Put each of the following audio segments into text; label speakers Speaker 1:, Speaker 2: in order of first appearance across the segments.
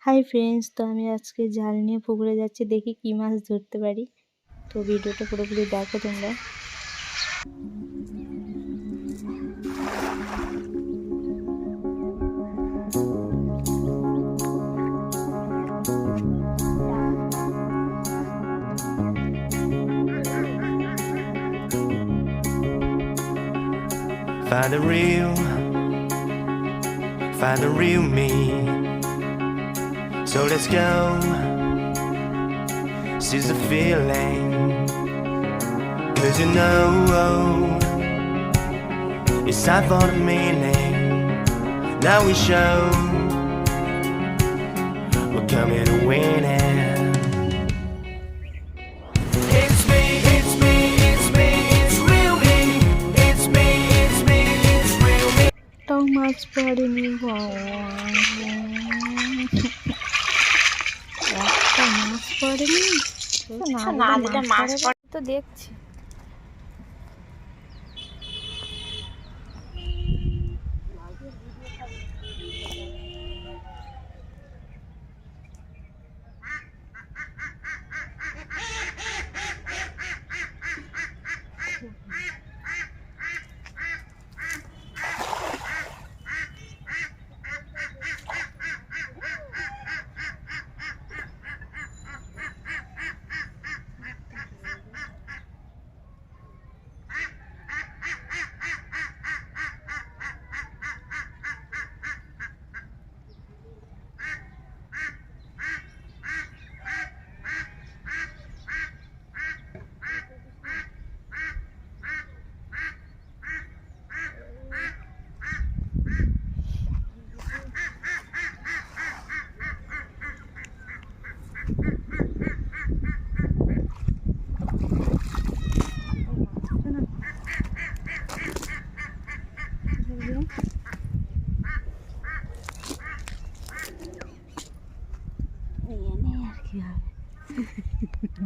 Speaker 1: Hi friends, তো আমি আজকে জাল নিয়ে পুকুরে যাচ্ছি, দেখি কি মাছ ধরতে পারি। তো ভিডিওটা পুরোপুরি দেখো তোমরা।
Speaker 2: Find the real me. So let's go. Seize the feeling. 'Cause you know it's time for the meaning. Now we show we're coming to win it. It's me, it's me, it's me, it's real me. It's me, it's me, it's real me.
Speaker 1: তাও মাছ পড়েনি, একটা মাছ পড়েনি।
Speaker 3: মাছ পড়ে তো দেখছি।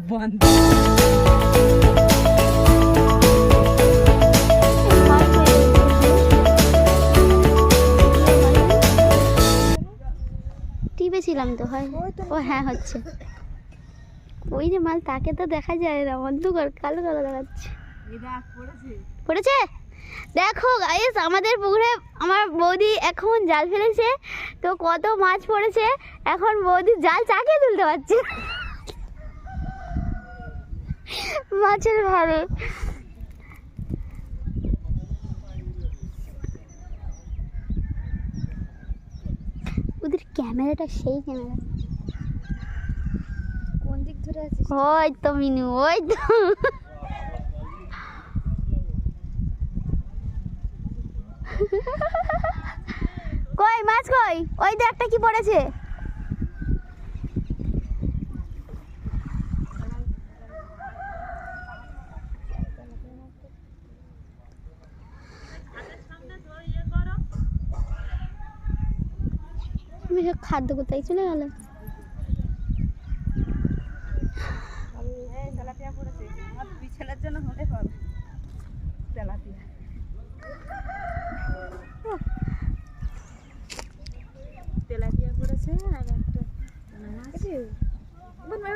Speaker 3: বন্ধ টিপে ছিলাম তো হয়। ও হ্যাঁ হচ্ছে ওই যে মাল, তাকে তো দেখা যায় না, অন্ধকার কালো কালো দেখাচ্ছে। পড়েছে দেখো গাইস, আমাদের পুকুরে আমার বৌদি এখন জাল ফেলেছে, তো কত মাছ পড়েছে। এখন বৌদি জাল চাকিয়ে তুলতে পারছে মাছের ভারে। ওদের ক্যামেরাটা সেই ক্যামেরা। কোন দিক ধরে আছিস? ওই তো মিনু, ওই তো কই মাছ কই? ওই তো একটা কি পড়েছে। খাদ্য কোথায় চলে গেল? তেলাপিয়া পড়েছে আমার বিছানার জন্য, হলে পাবে তেলাপিয়া। তেলাপিয়া পড়েছে আর একটা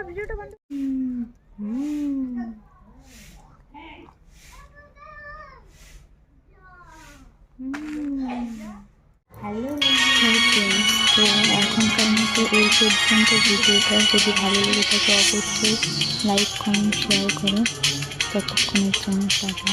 Speaker 3: ভিডিওটা বন্ধ।
Speaker 1: হ্যালো ফ্রেন্ডস, তো এখনকার মতো এই পর্যন্ত। ভিডিওটা যদি ভালো লেগে থাকে অবশ্যই লাইক, কমেন্ট, শেয়ার করো। ততক্ষণের জন্য টাটা।